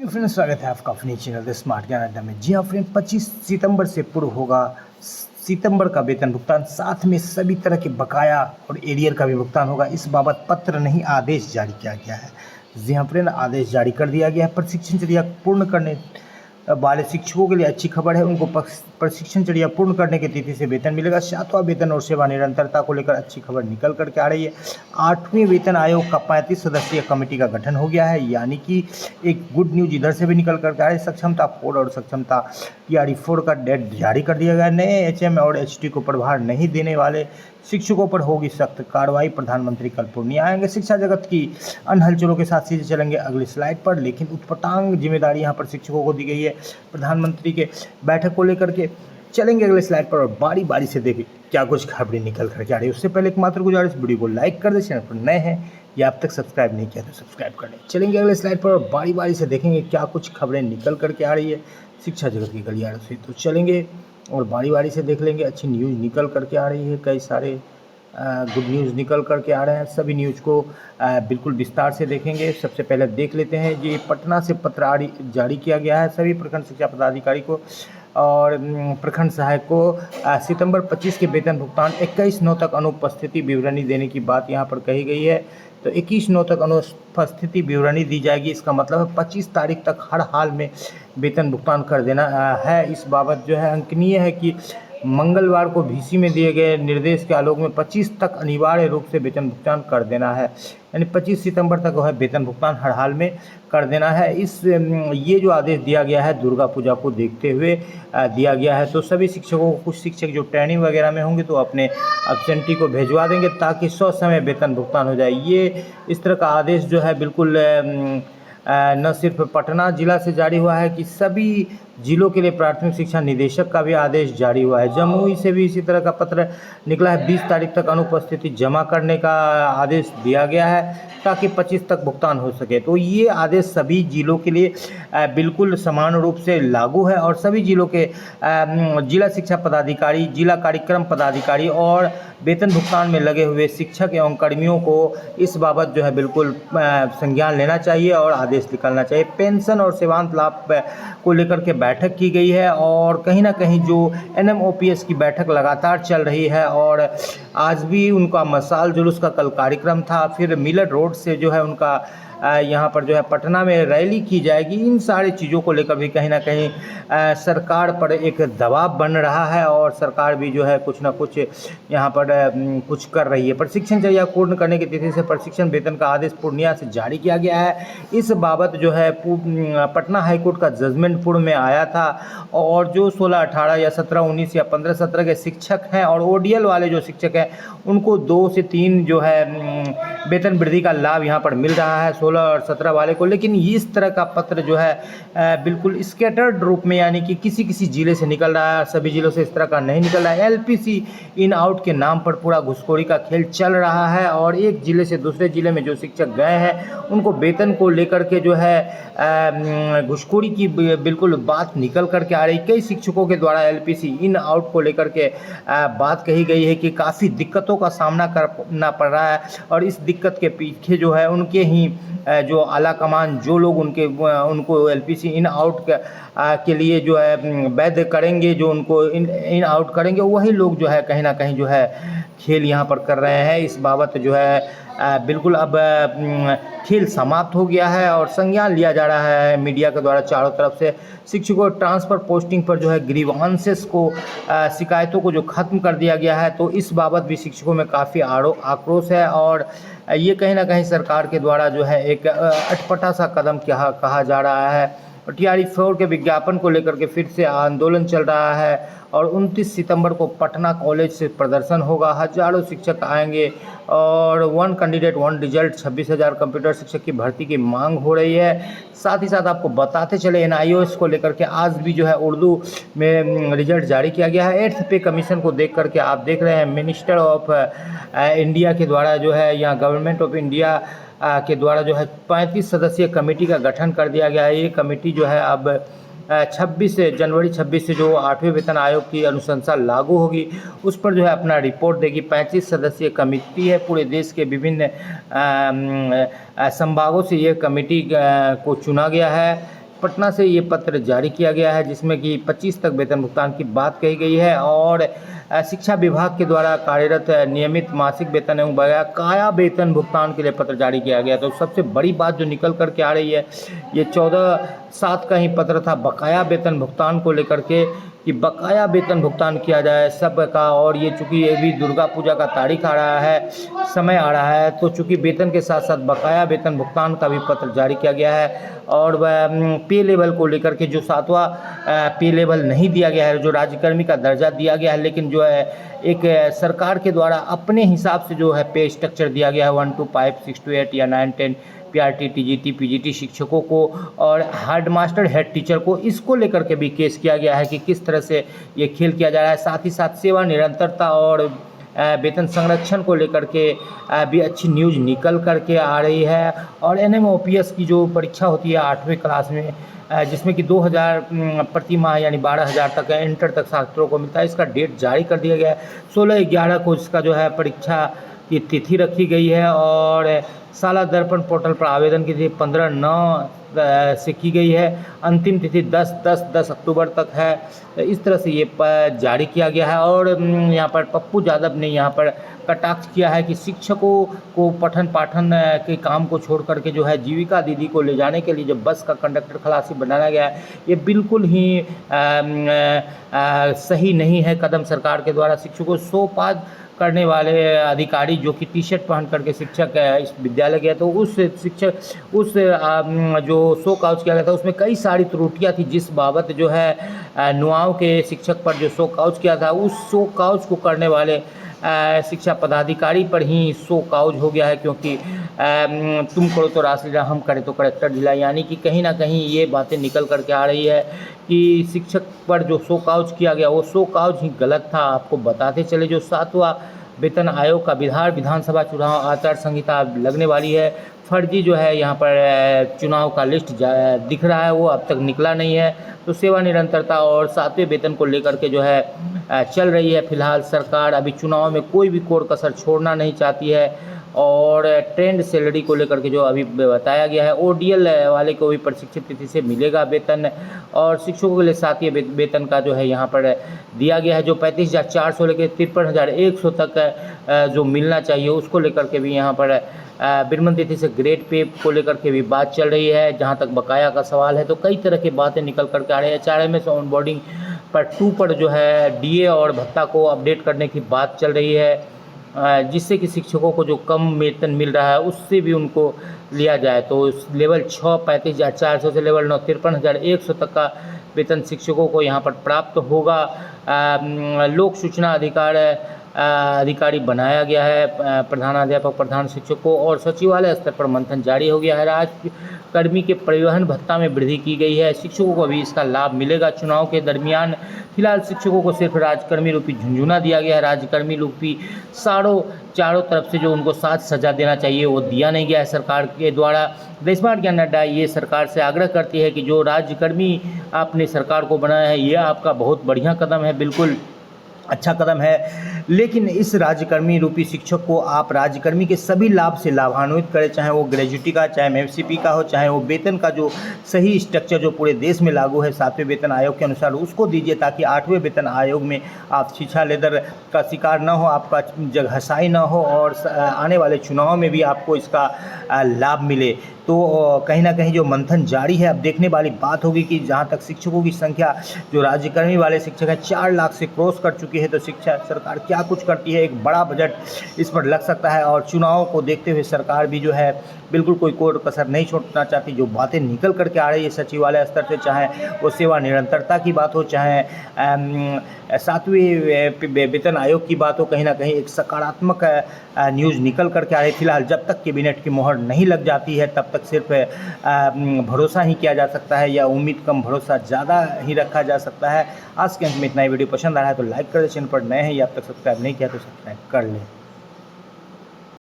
Friends, स्वागत है आपका अपने चैनल द स्मार्ट ज्ञान अड्डा में। जी हाँ फ्रेंड, 25 सितंबर से पूर्व होगा सितंबर का वेतन भुगतान, साथ में सभी तरह के बकाया और एरियर का भी भुगतान होगा। इस बाबत पत्र नहीं आदेश जारी किया गया है। जी हाँ फ्रेंड, आदेश जारी कर दिया गया है। प्रशिक्षणचर्या पूर्ण करने वाले शिक्षकों के लिए अच्छी खबर है। उनको प्रशिक्षणचर्या पूर्ण करने की तिथि से वेतन मिलेगा। 7वां वेतन और सेवा निरंतरता को लेकर अच्छी खबर निकल करके आ रही है। 8वें वेतन आयोग का 35 सदस्यीय कमेटी का गठन हो गया है, यानी कि एक गुड न्यूज इधर से भी निकल करके आ रही है। सक्षमता 4 और सक्षमता PRE 4 का डेट जारी कर दिया गया है। नए HM और HT को प्रभार नहीं देने वाले शिक्षकों पर होगी सख्त कार्रवाई। प्रधानमंत्री कल पूर्णिया आएंगे। शिक्षा जगत की अनहलचलों के साथ सीधे चलेंगे अगली स्लाइड पर, लेकिन उत्पटांग जिम्मेदारी यहाँ पर शिक्षकों को दी गई है। प्रधानमंत्री के बैठक को लेकर के चलेंगे अगले स्लाइड पर और बारी बारी से देखें क्या कुछ खबरें निकल करके आ रही है। उससे पहले एकमात्र गुजारिश, वीडियो को लाइक कर दें, चैनल पर नए हैं या अब तक सब्सक्राइब नहीं किया तो सब्सक्राइब कर लें। चलेंगे अगले स्लाइड पर और बारी बारी से देखेंगे क्या कुछ खबरें निकल करके आ रही है शिक्षा जगत की गलियारों से। तो चलेंगे और बारी बारी से देख लेंगे। अच्छी न्यूज़ निकल करके आ रही है, कई सारे गुड न्यूज़ निकल करके आ रहे हैं। सभी न्यूज़ को बिल्कुल विस्तार से देखेंगे। सबसे पहले देख लेते हैं, ये पटना से पत्र जारी किया गया है सभी प्रखंड शिक्षा पदाधिकारी को और प्रखंड सहायक को सितंबर 25 के वेतन भुगतान 21/9 तक अनुपस्थिति विवरणी देने की बात यहाँ पर कही गई है। तो 21/9 तक अनुपस्थिति विवरणी दी जाएगी। इसका मतलब है 25 तारीख तक हर हाल में वेतन भुगतान कर देना है। इस बाबत जो है अंकनीय है कि मंगलवार को VC में दिए गए निर्देश के आलोक में 25 तक अनिवार्य रूप से वेतन भुगतान कर देना है, यानी 25 सितंबर तक वह वेतन भुगतान हर हाल में कर देना है। ये जो आदेश दिया गया है दुर्गा पूजा को देखते हुए दिया गया है। तो सभी शिक्षकों को, कुछ शिक्षक जो ट्रेनिंग वगैरह में होंगे तो अपने एब्सेंटी को भिजवा देंगे ताकि समय वेतन भुगतान हो जाए। ये इस तरह का आदेश जो है बिल्कुल न सिर्फ पटना जिला से जारी हुआ है कि सभी जिलों के लिए प्राथमिक शिक्षा निदेशक का भी आदेश जारी हुआ है। जमुई से भी इसी तरह का पत्र निकला है। 20 तारीख तक अनुपस्थिति जमा करने का आदेश दिया गया है ताकि 25 तक भुगतान हो सके। तो ये आदेश सभी जिलों के लिए बिल्कुल समान रूप से लागू है और सभी जिलों के जिला शिक्षा पदाधिकारी, जिला कार्यक्रम पदाधिकारी और वेतन भुगतान में लगे हुए शिक्षक एवं कर्मियों को इस बाबत जो है बिल्कुल संज्ञान लेना चाहिए और आदेश निकालना चाहिए। पेंशन और सेवांत लाभ को लेकर के बैठक की गई है और कहीं ना कहीं जो NMOPS की बैठक लगातार चल रही है और आज भी उनका मसाल जुलूस का कल कार्यक्रम था। फिर मिलर रोड से जो है उनका यहाँ पर जो है पटना में रैली की जाएगी। इन सारी चीज़ों को लेकर भी कहीं ना कहीं सरकार पर एक दबाव बन रहा है और सरकार भी जो है कुछ ना कुछ यहाँ पर कुछ कर रही है। प्रशिक्षणचर्या पूर्ण करने की तिथि से प्रशिक्षण वेतन का आदेश पूर्णिया से जारी किया गया है। इस बाबत जो है पटना हाईकोर्ट का जजमेंट पूर्व में आया था और जो 16, 18 या 17, 19 या 15, 17 के शिक्षक हैं और ODL वाले जो शिक्षक हैं उनको 2 से 3 जो है वेतन वृद्धि का लाभ यहाँ पर मिल रहा है 16 और 17 वाले को। लेकिन इस तरह का पत्र जो है बिल्कुल स्कैटर्ड रूप में, यानी कि किसी किसी जिले से निकल रहा है, सभी जिलों से इस तरह का नहीं निकल रहा है। LPC इन आउट के नाम पर पूरा घुसखोरी का खेल चल रहा है और एक जिले से दूसरे जिले में जो शिक्षक गए हैं उनको वेतन को लेकर के जो है घुसखोरी की बिल्कुल बात निकल करके आ रही। कई शिक्षकों के द्वारा LPC इन आउट को लेकर के बात कही गई है कि काफ़ी दिक्कतों का सामना करना पड़ रहा है और इस दिक्कत के पीछे जो है उनके ही जो आला कमान, जो लोग उनको LPC इन आउट के लिए जो है वैध करेंगे, जो उनको इन आउट करेंगे, वही लोग जो है कहीं ना कहीं जो है खेल यहाँ पर कर रहे हैं। इस बाबत जो है बिल्कुल अब खेल समाप्त हो गया है और संज्ञान लिया जा रहा है मीडिया के द्वारा चारों तरफ से। शिक्षकों ट्रांसफ़र पोस्टिंग पर जो है ग्रीवांसेस को, शिकायतों को जो ख़त्म कर दिया गया है, तो इस बाबत भी शिक्षकों में काफ़ी आक्रोश है और ये कहीं ना कहीं सरकार के द्वारा जो है एक अटपटा सा कदम कहा जा रहा है। TRE 4 के विज्ञापन को लेकर के फिर से आंदोलन चल रहा है और 29 सितंबर को पटना कॉलेज से प्रदर्शन होगा। हजारों शिक्षक आएंगे और 1 कैंडिडेट 1 रिजल्ट 26,000 कंप्यूटर शिक्षक की भर्ती की मांग हो रही है। साथ ही साथ आपको बताते चले NIOS को लेकर के आज भी जो है उर्दू में रिजल्ट जारी किया गया है। 8th पे कमीशन को देख करके आप देख रहे हैं मिनिस्टर ऑफ इंडिया के द्वारा जो है, यहाँ गवर्नमेंट ऑफ इंडिया के द्वारा जो है 35 सदस्यीय कमेटी का गठन कर दिया गया है। ये कमेटी जो है अब जनवरी 26 से जो 8वें वेतन आयोग की अनुशंसा लागू होगी उस पर जो है अपना रिपोर्ट देगी। 35 सदस्यीय कमेटी है, पूरे देश के विभिन्न संभागों से ये कमेटी को चुना गया है। पटना से ये पत्र जारी किया गया है, जिसमें कि 25 तक वेतन भुगतान की बात कही गई है। और शिक्षा विभाग के द्वारा कार्यरत नियमित मासिक वेतन एवं बकाया वेतन भुगतान के लिए पत्र जारी किया गया। तो सबसे बड़ी बात जो निकल कर के आ रही है, ये 14/7 का ही पत्र था बकाया वेतन भुगतान को लेकर के, कि बकाया वेतन भुगतान किया जाए सबका। और ये चूँकि अभी दुर्गा पूजा का तारीख आ रहा है, समय आ रहा है, तो चूँकि वेतन के साथ साथ बकाया वेतन भुगतान का भी पत्र जारी किया गया है। और पे लेवल को लेकर के जो 7वां पे लेवल नहीं दिया गया है, जो राज्यकर्मी का दर्जा दिया गया है, लेकिन जो है एक सरकार के द्वारा अपने हिसाब से जो है पे स्ट्रक्चर दिया गया है 1 to 5, 6 to 8 या 9, 10 पीआरटी, टीजीटी, पीजीटी शिक्षकों को और हेड मास्टर, हेड टीचर को, इसको लेकर के भी केस किया गया है कि किस तरह से ये खेल किया जा रहा है। साथ ही साथ सेवा निरंतरता और वेतन संरक्षण को लेकर के भी अच्छी न्यूज़ निकल कर के आ रही है। और एनएमओपीएस की जो परीक्षा होती है 8वीं क्लास में, जिसमें कि 2000 प्रति माह यानी 12,000 तक इंटर तक छात्रों को मिलता है, इसका डेट जारी कर दिया गया है। 16/11 को इसका जो है परीक्षा की तिथि रखी गई है। और साला दर्पण पोर्टल पर आवेदन की तिथि 15/9 से की गई है। अंतिम तिथि 10 अक्टूबर तक है। इस तरह से ये जारी किया गया है। और यहाँ पर पप्पू यादव ने यहाँ पर कटाक्ष किया है कि शिक्षकों को पठन पाठन के काम को छोड़ करके जो है जीविका दीदी को ले जाने के लिए जो बस का कंडक्टर खलासी बनाया गया है, ये बिल्कुल ही सही नहीं है कदम सरकार के द्वारा। शिक्षकों को सोपाद करने वाले अधिकारी जो कि टी-शर्ट पहन करके शिक्षक इस विद्यालय गया, तो उस शिक्षक उस जो शो काउच किया गया था उसमें कई सारी त्रुटियां थी, जिस बाबत जो है नुआव के शिक्षक पर जो शो काउच किया था, उस शो काउच को करने वाले शिक्षा पदाधिकारी पर ही शो काउच हो गया है। क्योंकि तुम करो तो रास लीला, हम करें तो कलेक्टर ढीला, यानी कि कहीं ना कहीं ये बातें निकल करके आ रही है कि शिक्षक पर जो शो काउच किया गया वो शो काउच ही गलत था। आपको बताते चले, जो 7वां वेतन आयोग का विधानसभा चुनाव आचार संहिता लगने वाली है, फर्जी जो है यहाँ पर चुनाव का लिस्ट दिख रहा है, वो अब तक निकला नहीं है। तो सेवा निरंतरता और 7वें वेतन को लेकर के जो है चल रही है। फिलहाल सरकार अभी चुनाव में कोई भी कोर कसर छोड़ना नहीं चाहती है। और ट्रेंड सैलरी को लेकर के जो अभी बताया गया है, ओडीएल वाले को भी प्रशिक्षित तिथि से मिलेगा वेतन। और शिक्षकों के लिए 7वें वेतन का जो है यहाँ पर दिया गया है, जो 35,400 लेकर 53,100 तक जो मिलना चाहिए, उसको लेकर के भी यहाँ पर विरमण तिथि से ग्रेड पे को लेकर के भी बात चल रही है। जहाँ तक बकाया का सवाल है, तो कई तरह की बातें निकल कर के आ रही है। HRMS ऑन बोर्डिंग पर 2 पर जो है डीए और भत्ता को अपडेट करने की बात चल रही है, जिससे कि शिक्षकों को जो कम वेतन मिल रहा है उससे भी उनको लिया जाए। तो लेवल 6 35,400 से लेवल 9 53,100 तक का वेतन शिक्षकों को यहाँ पर प्राप्त होगा। लोक सूचना अधिकारी बनाया गया है प्रधानाध्यापक, प्रधान शिक्षकों और सचिवालय स्तर पर मंथन जारी हो गया है। राज्यकर्मी के परिवहन भत्ता में वृद्धि की गई है, शिक्षकों को भी इसका लाभ मिलेगा। चुनाव के दरमियान फिलहाल शिक्षकों को सिर्फ राज्यकर्मी रूपी झुंझुना दिया गया है। राज्यकर्मी रूपी चारों तरफ से जो उनको साथ सजा देना चाहिए वो दिया नहीं गया है सरकार के द्वारा। द स्मार्ट ज्ञान अड्डा ये सरकार से आग्रह करती है कि जो राज्यकर्मी आपने सरकार को बनाया है, ये आपका बहुत बढ़िया कदम है, बिल्कुल अच्छा कदम है। लेकिन इस राज्यकर्मी रूपी शिक्षक को आप राज्यकर्मी के सभी लाभ से लाभान्वित करें, चाहे वो ग्रेजुटी का, चाहे एमसीपी का हो, चाहे वो वेतन का जो सही स्ट्रक्चर जो पूरे देश में लागू है 7वें वेतन आयोग के अनुसार, उसको दीजिए, ताकि 8वें वेतन आयोग में आप शिक्षा लेदर का शिकार न हो, आपका जगहसाई न हो और आने वाले चुनाव में भी आपको इसका लाभ मिले। तो कहीं ना कहीं जो मंथन जारी है, अब देखने वाली बात होगी कि जहाँ तक शिक्षकों की संख्या जो राज्यकर्मी वाले शिक्षक हैं 4 लाख से क्रॉस कर चुकी है, तो शिक्षा सरकार क्या कुछ करती है। एक बड़ा बजट इस पर लग सकता है। और चुनाव को देखते हुए सरकार भी जो है बिल्कुल कोई कसर नहीं छोड़ना चाहती। जो बातें निकल करके आ रही है सचिवालय स्तर से, चाहे वो सेवा निरंतरता की बात हो, चाहे 7वें वेतन आयोग की बात हो, कहीं ना कहीं एक सकारात्मक न्यूज़ निकल करके आ रही है। फिलहाल जब तक कैबिनेट की मोहर नहीं लग जाती है तब तक सिर्फ भरोसा ही किया जा सकता है, या उम्मीद कम भरोसा ज़्यादा ही रखा जा सकता है। आज के अंत में इतना ही। वीडियो पसंद आया है तो लाइक कर दें, चैनल पर नए हैं या अब तक सब्सक्राइब नहीं किया तो सब्सक्राइब कर लें।